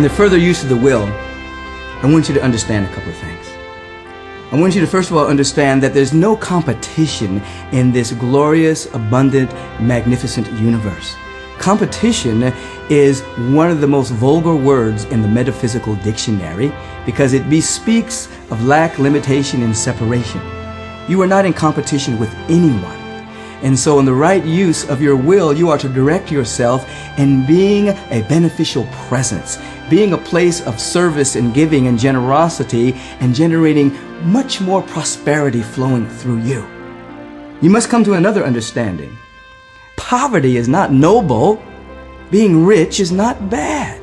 In the further use of the will, I want you to understand a couple of things. I want you to first of all understand that there's no competition in this glorious, abundant, magnificent universe. Competition is one of the most vulgar words in the metaphysical dictionary because it bespeaks of lack, limitation, and separation. You are not in competition with anyone. And so in the right use of your will, you are to direct yourself in being a beneficial presence, being a place of service and giving and generosity and generating much more prosperity flowing through you. You must come to another understanding. Poverty is not noble. Being rich is not bad.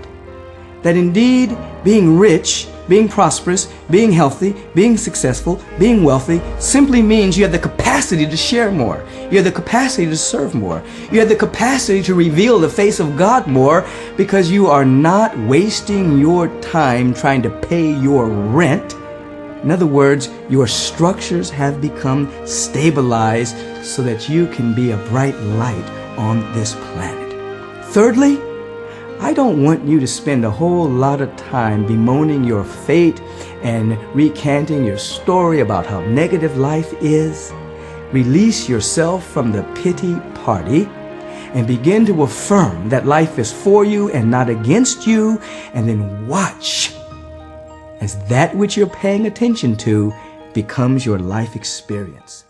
That indeed, being rich, being prosperous, being healthy, being successful, being wealthy simply means you have the capacity to share more. You have the capacity to serve more. You have the capacity to reveal the face of God more because you are not wasting your time trying to pay your rent. In other words, your structures have become stabilized so that you can be a bright light on this planet. Thirdly, I don't want you to spend a whole lot of time bemoaning your fate and recanting your story about how negative life is. Release yourself from the pity party and begin to affirm that life is for you and not against you, and then watch as that which you're paying attention to becomes your life experience.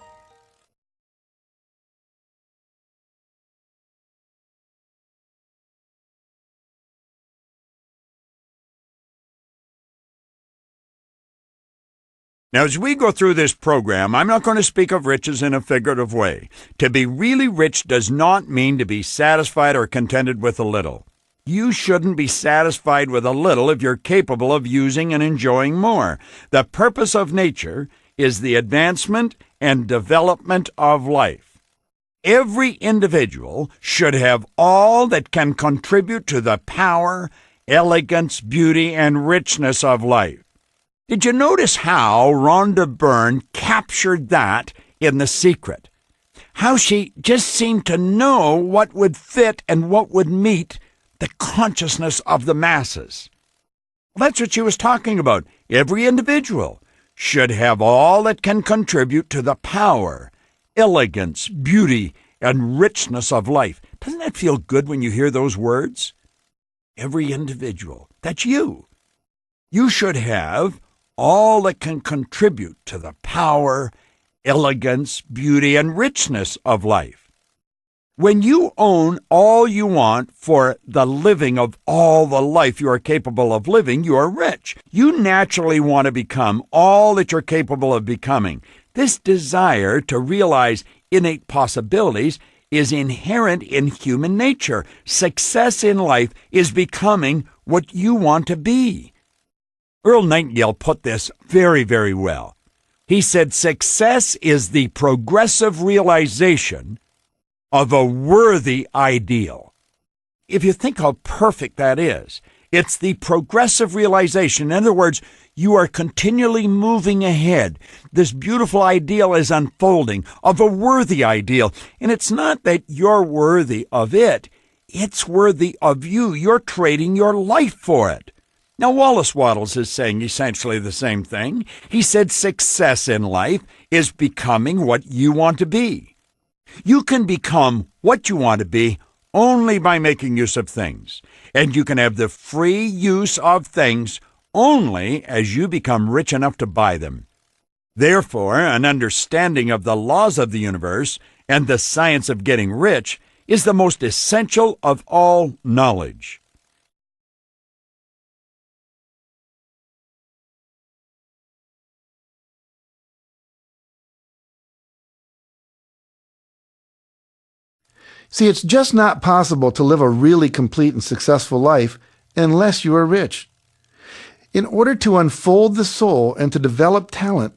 Now, as we go through this program, I'm not going to speak of riches in a figurative way. To be really rich does not mean to be satisfied or contented with a little. You shouldn't be satisfied with a little if you're capable of using and enjoying more. The purpose of nature is the advancement and development of life. Every individual should have all that can contribute to the power, elegance, beauty, and richness of life. Did you notice how Rhonda Byrne captured that in The Secret? How she just seemed to know what would fit and what would meet the consciousness of the masses. Well, that's what she was talking about. Every individual should have all that can contribute to the power, elegance, beauty, and richness of life. Doesn't that feel good when you hear those words? Every individual. That's you. You should have all that can contribute to the power, elegance, beauty, and richness of life. When you own all you want for the living of all the life you are capable of living, you are rich. You naturally want to become all that you're capable of becoming. This desire to realize innate possibilities is inherent in human nature. Success in life is becoming what you want to be. Earl Nightingale put this very, very well. He said, success is the progressive realization of a worthy ideal. If you think how perfect that is, it's the progressive realization. In other words, you are continually moving ahead. This beautiful ideal is unfolding of a worthy ideal. And it's not that you're worthy of it. It's worthy of you. You're trading your life for it. Now, Wallace Wattles is saying essentially the same thing. He said success in life is becoming what you want to be. You can become what you want to be only by making use of things. And you can have the free use of things only as you become rich enough to buy them. Therefore, an understanding of the laws of the universe and the science of getting rich is the most essential of all knowledge. See, it's just not possible to live a really complete and successful life unless you are rich. In order to unfold the soul and to develop talent,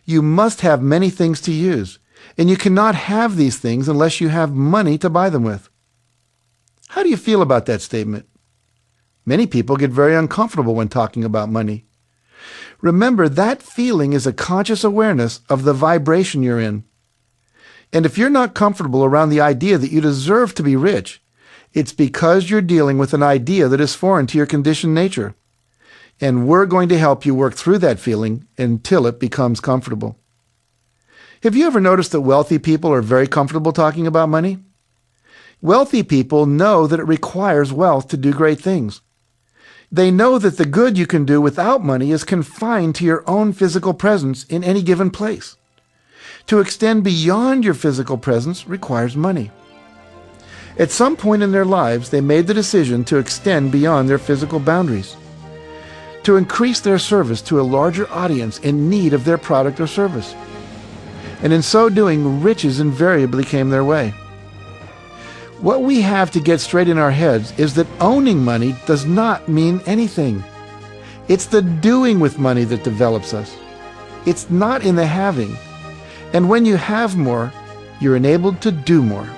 you must have many things to use, and you cannot have these things unless you have money to buy them with. How do you feel about that statement? Many people get very uncomfortable when talking about money. Remember, that feeling is a conscious awareness of the vibration you're in. And if you're not comfortable around the idea that you deserve to be rich, It's because you're dealing with an idea that is foreign to your conditioned nature. And we're going to help you work through that feeling until it becomes comfortable. Have you ever noticed that wealthy people are very comfortable talking about money? Wealthy people know that it requires wealth to do great things. They know that the good you can do without money is confined to your own physical presence in any given place. To extend beyond your physical presence requires money. At some point in their lives, they made the decision to extend beyond their physical boundaries, to increase their service to a larger audience in need of their product or service. And in so doing, riches invariably came their way. What we have to get straight in our heads is that owning money does not mean anything. It's the doing with money that develops us. It's not in the having. And when you have more, you're enabled to do more.